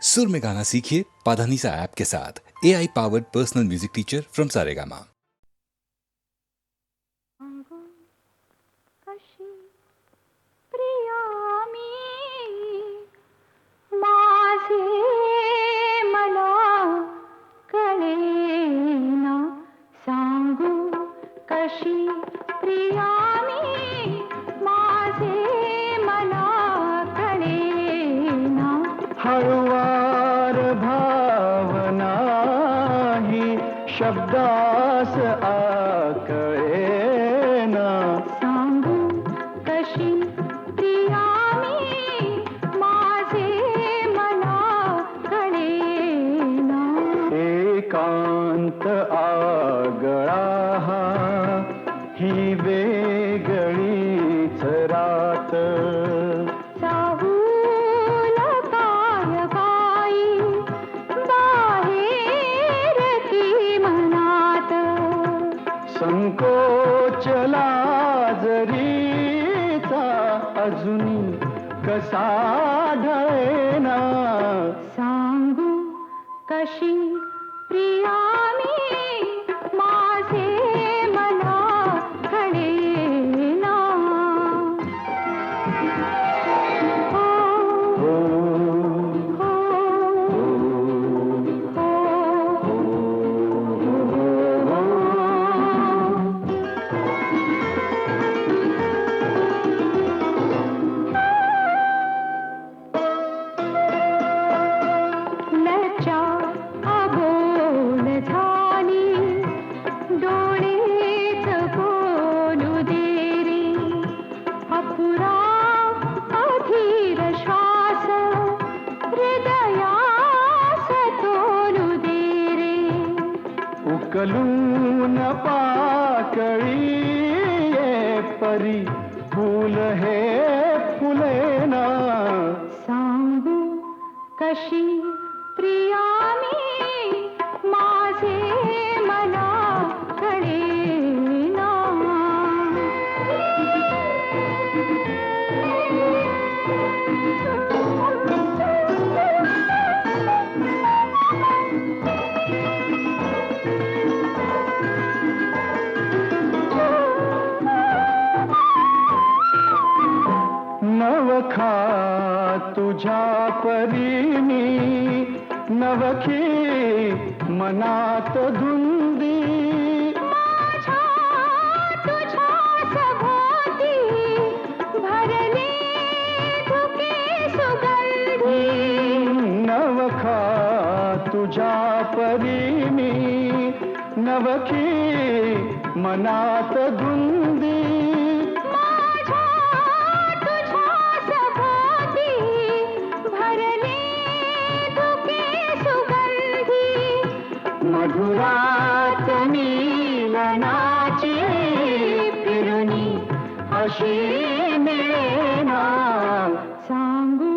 सुर में गाना सीखिए पाधानीसा ऐप के साथ। AI powered personal music teacher from Saregama. कशी प्रिया मी माझे मला कळेना सांगू कशी प्रिया मी माझे मला कळेना हळुवार भावना ही शब्दास आकळेना सांगू कशी प्रिया मी माझे मला कळेना एकांत आगळा हा ही वेगळीच रात चाहूल काय बाई बाहेर की मनात संकोचला जरीचा अजून कसा ढळेना सांगू कशी प्रिया मी माझे मला कळेना हो, हो, हो, हो, हो. लज्जा आबोल झाली डोळेच बोलू दे रे अपुरा अधीर श्वास हृदयास तोलू दे रे उकलून पाकळी ये परी फूल हे फुलेना सांगू कशी प्रिया मी माझे मला कळेना नवखा तुझ्या परीनी नवखी मनात धुंदी माझ्या तुझ्या सभोवती भरले धुके सुगंधी नवखा तुझ्या परीनी नवखी मनात धुंदी माझ्या तुझ्या सभोवती भरले धुके सुगंधी मधुरात नीलनाची फिरुनी अशी मिळेना सांगू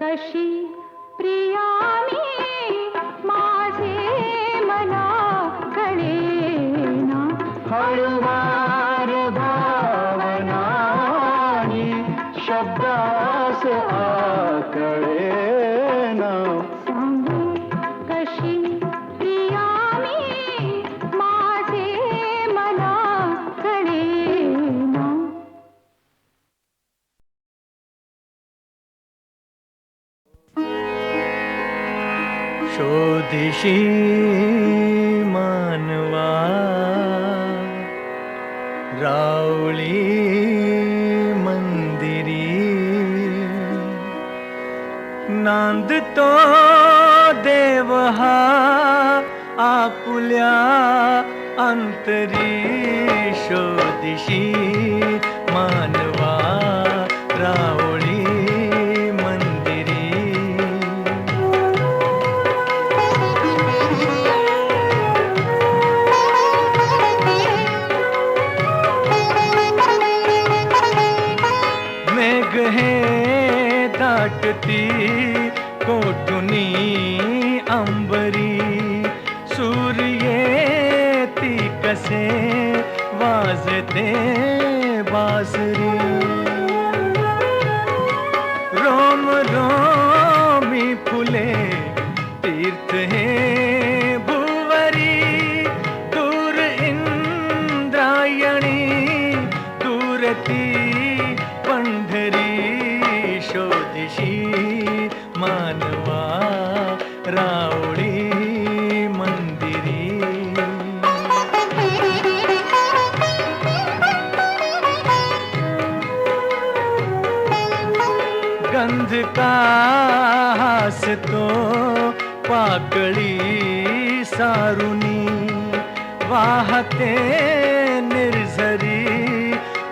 कशी प्रिया मी माझे मला कळेना हळुवार भावनानी शब्दास आकळेना सांगू कशी प्रिया मी माझे मला कळेना शोधिशी मानवा रावळी मंदिरी नांदतो देव हा आपुल्या अंतरी शोधिशी मानवा रावळी मेघ हे दाटती कोटुनी अंबरी सूर्य ती कसे वाजते बासरी रोम रोमी फुले रावळी मंदिरी. गंध का हासतो पाकळी सारुनी, वाहते निर्झरी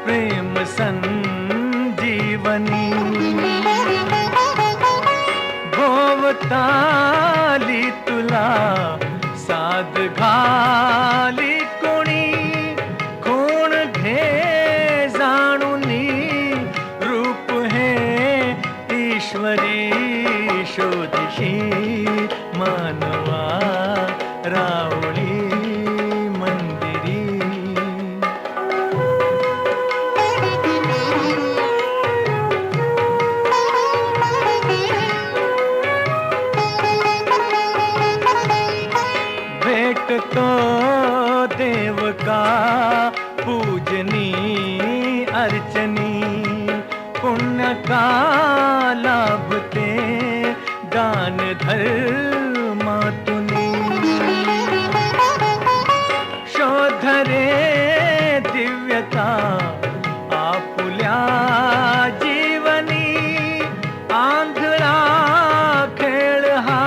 प्रेम संजीवनी. भोवताली तुला साध घाली कोणी, कोण घे जाणुनी रूप हे ईश्वरी. शोधशी मानवा रावळी मंदिरी. भेटतो देव का पूजनी अर्चनी, पुण्य का लाभते दान धर्मातुनी. शोधरे दिव्यता आपुल्या जीवनी, आंधळा खेळ हा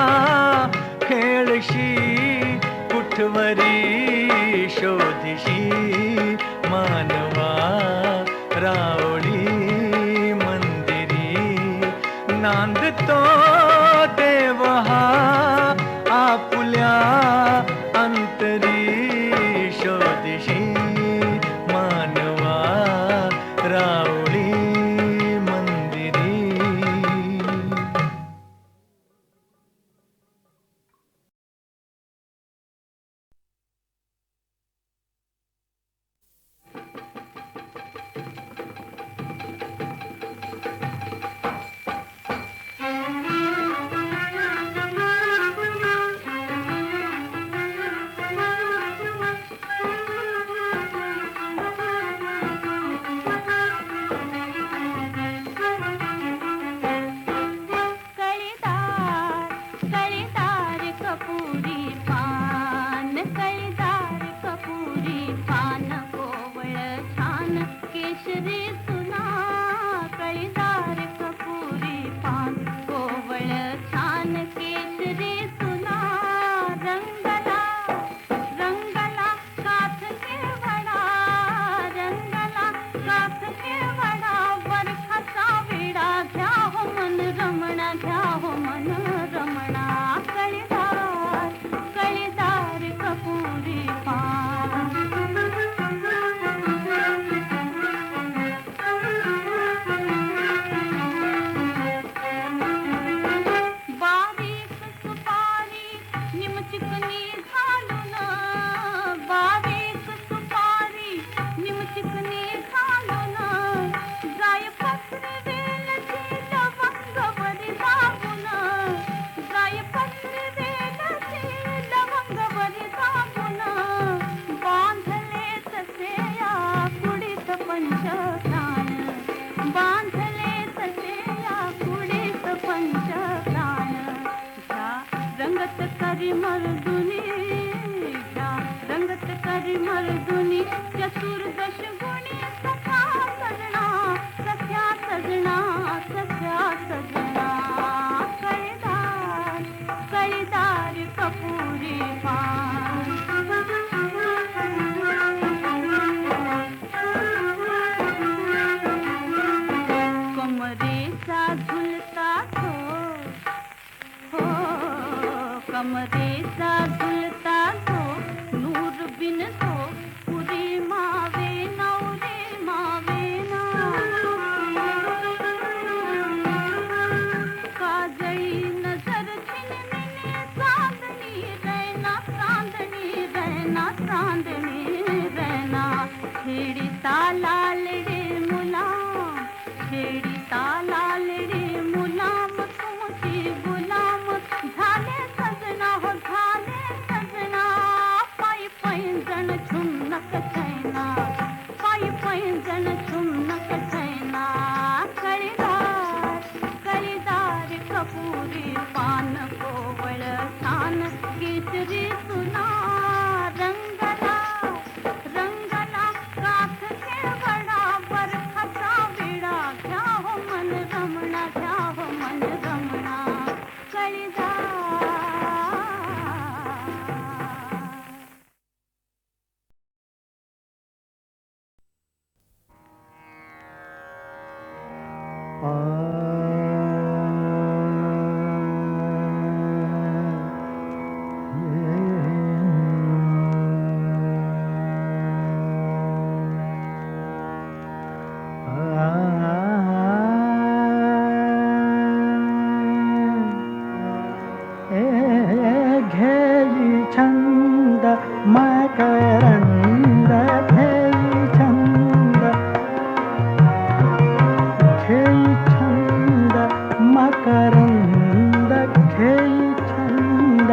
खेळशी कुठवरी. शोधिशी मानवा रावळी मंदिरी. नांदतो देव हा आपुल्या अंतरी. शोधिशी मानवा रावळी मंदिरी. कळीदार कपुरी पान, कळीदार कपुरी पान, कोवळ छान केशरी सुना. कळीदार कपुरी पान, कोवळ छान केशरी सुना. रंगला रंगला काथ केवडा, रंगला काथ केवडा. बरखाचा विडा घ्या हो मन रमणा, घ्या हो मन रमणा. कळीदार कळीदार कपुरी पान. बारीक सुपारी निमचिकनी घालून, बारीक सुपारी निमचिकनी घालून. जायपत्री वेलची लवंगवरी दाबून, जायपत्री वेलची लवंगवरी दाबून. बांधले तसे या कुडीत पंचप्राण, बांधले तसे या कुडीत पंचप्राण. घ्या रंगत करी मर्दुनी, घ्या रंगत करी मर्दुनी. चतुर्दश गुणी सख्या सजना, सख्या सजना, सख्या सजना. कळीदार कळीदार कपुरी पान. कमरेचा झुलता तो, हो कमरेचा झुलता तो. नूर बिन तो पुरी मावे नवरे मावे ना. काजळी नजर झिलमिली चांदणी रैना, चांदणी रैना, चांदणी रैना. छेडी तालालडे मुलाम, छेडी तालालडे मुलाम. तुमची गुलाम झाले सजना, हो झाले सजना. पायी पैंजण झुमनक छैना, पायी पैंजण झुमनक छैना. कळीदार कळीदार कपुरी पान, कोवळ केसरी सुना रंगला रंगला काठ खेळवडा बरखाचा विडा घ्या हो मन रमणा घ्या हो मन रमणा कळीजा घेई छंद मकरंद घेई छंद मकरंद घेई छंद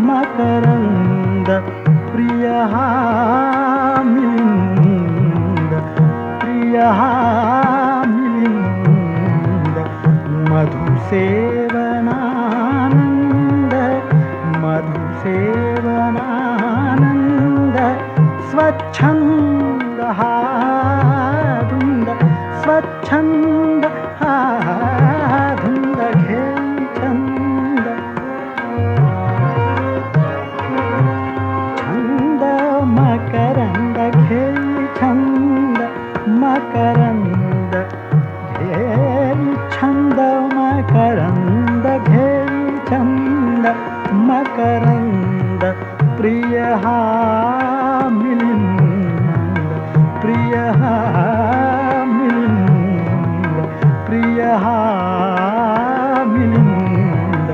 मकरंद प्रिय हा मिलिंद प्रिय हा मिलिंद मधुसेवनानंद मधुसेवनानंद स्वच्छंद हा धुंद स्वच्छंद हा धुंद घेई छंद छंद मकरंद घेई छंद मकरंद घेई छंद मकरंद घेई छंद मकरंद प्रिय हा मिलिंद प्रिय हा मिलिंद प्रिय हा मिलिंद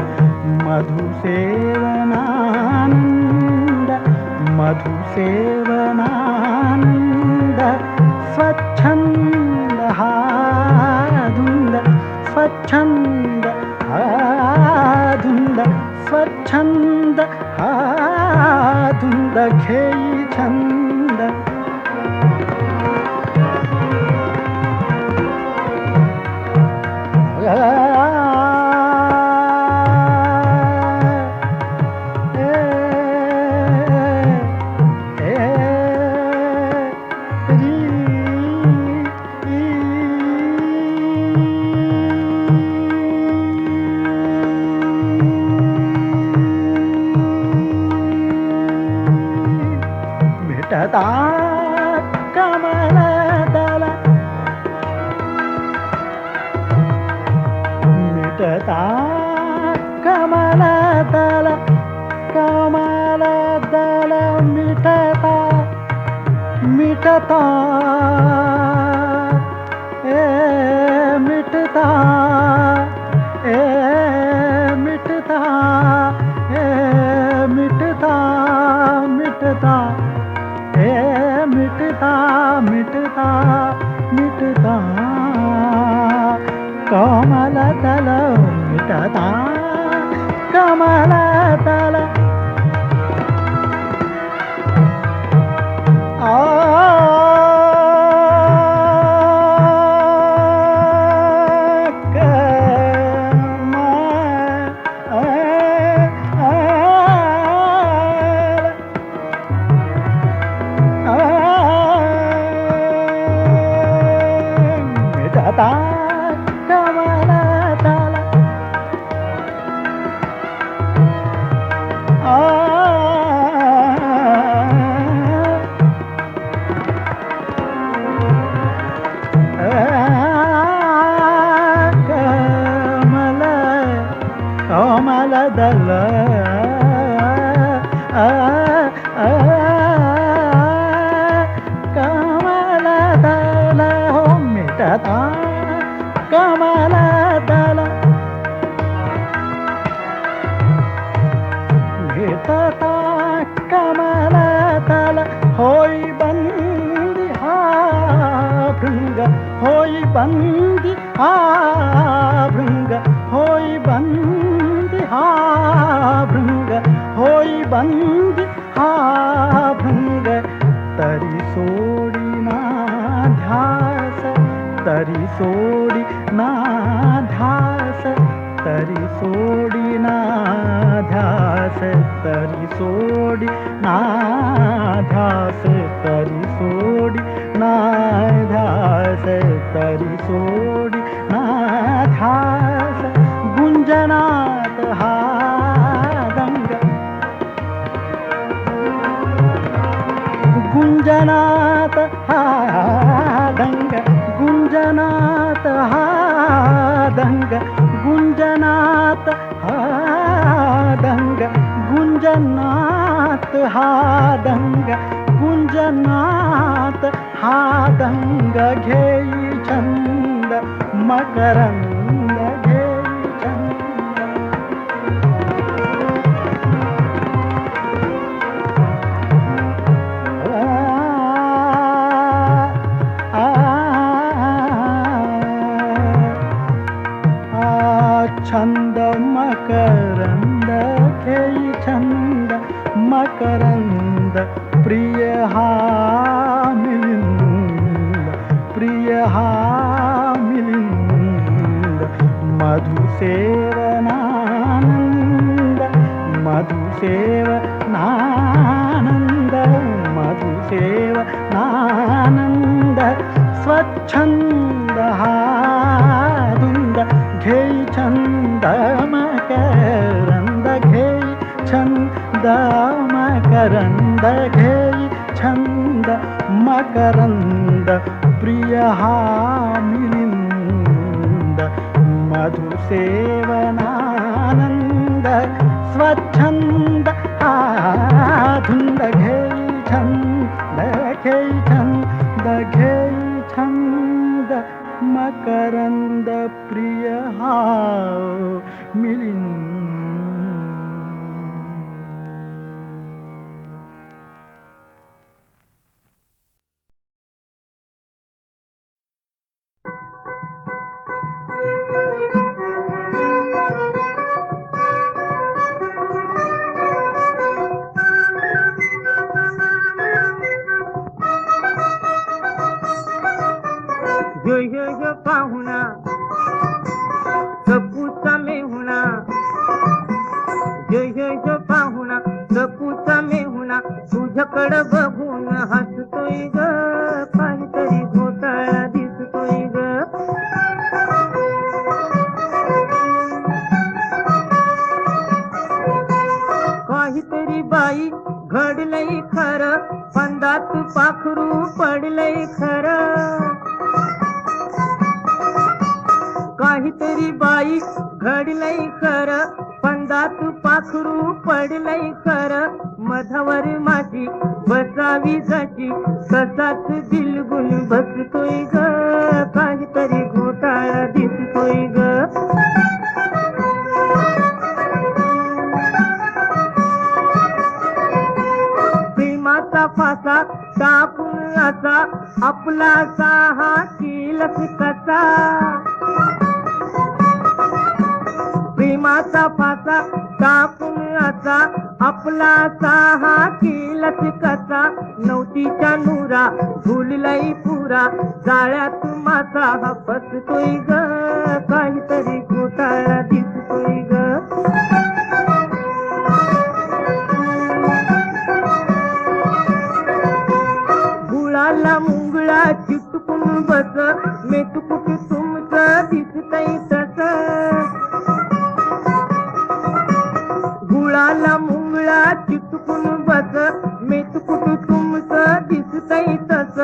मधुसेवनानंद मधुसेवनानंद स्वच्छंद हा धुंद स्वच्छंद हा धुंद स्वच्छंद हा धुंद घेई छंद मिटता कमलदल मिटता कमलदल कमलदल मिटता मिटता मिटता मिटता मिटता मिटता मिटता मिटता मिटता कमलदल मिटता कमलदल मिटता कमलदल ಕಮಲದಲ ಕಮಲದಲ ಮಿಟತ ಕಮಲದಲ ಮಿಟತ ಕಮಲದಲ ಹೋಯ್ ಬಂದಿ ಹಾ ಭೃಂಗ ಹೋಯ್ ಬಂದಿ ಹಾ ಭೃಂಗ ಹೋಯ್ ಬಂದಿ ಹಾ ಭೃಂಗ ಹೋಯ್ ಬಂದಿ ಹಾ ಭೃಂಗ तरी सोडी ना ध्यास तरी सोडी ना ध्यास तरी सोडी ना ध्यास तरी सोडी ना ध्यास तरी सोडी ना ध्यास तरी सोडी ना ध्यास गुंजनात हा दंग गुंजनात हा दंग गुंजनात हा दंग गुंजनात हा दंग गुंजनात हा दंग गुंजनात हा दंग घेई छंद मकरंद घेई छंद छंद मकरंद घेई छंद मकरंद प्रिय हा मिलिंद प्रिय हा मिलिंद मधुसेवनानंद मधुसेवनानंद मधुसेवनानंद स्वच्छंद हा धुंद घेई छंद मकरंद घेई छंद मकरंद घेई छंद मकरंद प्रिय हा मिलिंद मधुसेवनानंद स्वच्छंद धुंद घेई छंद घेई छंद घेई छंद मकरंद प्रिय हा मिलिंद यो यो यो पाहुणा कपूचा मेहुणा यो यो यो पाहुणा कपूचा मेहुणा तुझ्याकडं बघून हसतोय ग काहीतरी घोटाळा दिसतोय ग काहीतरी बाई घडलंय खरं फंदात पाखरू पडलंय खरं काहीतरी बाई घडलंय खरं फंदात पाखरू पडलंय खरं मधावर माझी बसावी जाची तसाच दिलगुल बसतोय ग काहीतरी घोटाळा दिसतोय ग प्रेमाचा फासा टाकून असा आपला साहा केलस कसा प्रेमाचा फासा टाकून असा आपला साहा केलस कसा नवतीच्या नूरा झुललाय पुरा जाळ्यात मासा बसतोय ग काहीतरी घोटाळा दिसतोय ग गुळाला मुंगळा चिटकून बस मेतुकुट तुमचं दिसतंय तस गुळाला मुंगळा चिटकून बस मेतकुट तुमचं दिसतंय तस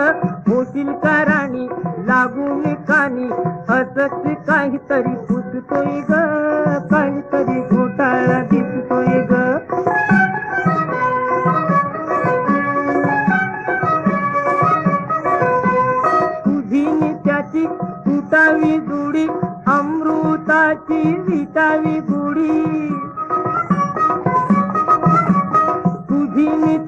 होशील का राणी लागून कानी असच काहीतरी पुसतोय ग काहीतरी घोटाळा दिसतोय ग तुझी त्याची तुटावी जुडी अमृताची विटावी गुडी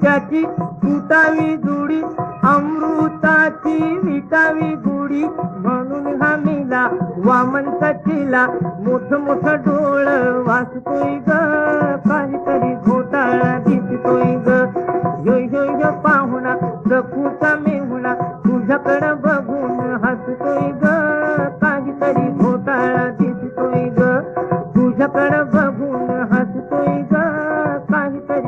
त्याची तुटावी जुडी अमृताची विटावी गुडी म्हणून हा मेला वामनचा चेला मोठ मोठ डोळ वाचतोय ग काहीतरी घोटाळा दिसतोय ग यो यो यो पाहुणा रखूचा मेहुणा तुझ्याकडं बघून हसतोय ग काहीतरी घोटाळा दिसतोय ग तुझ्याकडं बघून हसतोय ग काहीतरी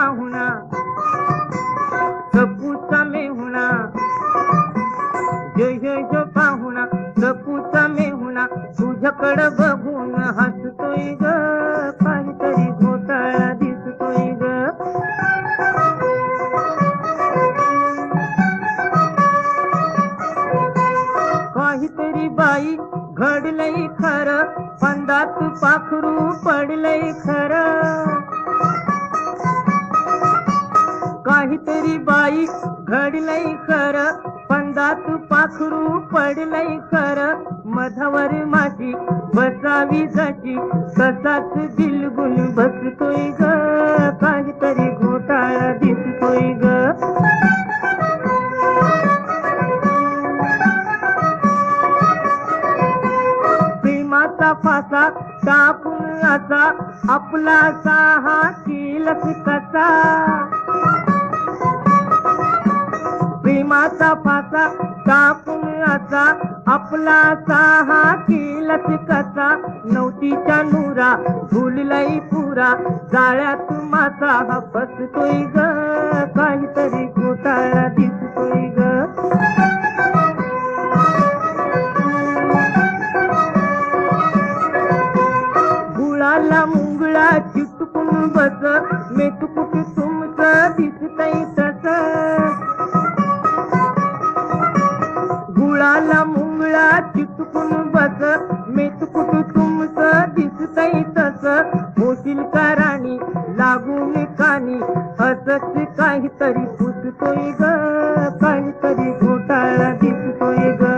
पाहुणा सपूचा मेहुणा जय पाहुणा सपूचा मेहुणा तुझ्याकडं बघून हसतोय ग काहीतरी घोटाळा दिसतोय ग काहीतरी बाई घडलंय खरं पंदात पाखरू पडलंय खरं काहीतरी बाई घडलंय खरं पंदात पाखरू पडलंय खरं मधावर माझी बसावी जाची तसाच बिलगुल बसतोय ग काहीतरी घोटाळा दिसतोय ग प्रेमाचा फासा टाकून असा आपला साहा केलस कसा प्रेमाचा फासा टाकून असा आपला साहा केलस कसा नवतीच्या नूरा झुललाय पुरा जाळ्यात मासा बसतोय ग काहीतरी घोटाळा दिसतोय ग गुळाला मुंगळा चिटकून बस मेतुकुट तुमचं दिसतंय तस गुळाला मुंगळा चिटकून बस मेतुकुट तुमचं दिसतंय तस होशील का राणी लागून कानी असच काहीतरी पुसतोय ग काहीतरी घोटाळा दिसतोय ग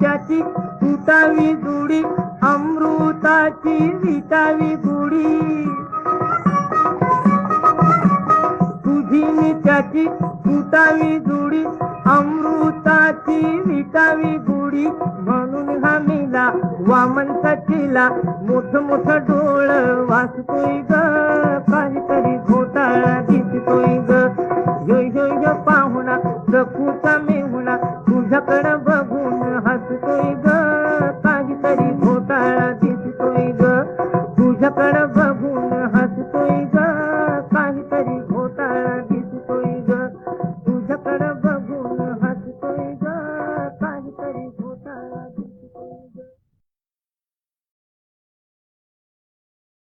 त्याची तुटावी जुडी अमृताची विटावी गुडी तुझी त्याची तुटावी जुडी अमृताची विटावी गुडी म्हणून हा मेला वामनचा चेला मोठ मोठ डोळ वाचतोय ग काहीतरी घोटाळा दिसतोय ग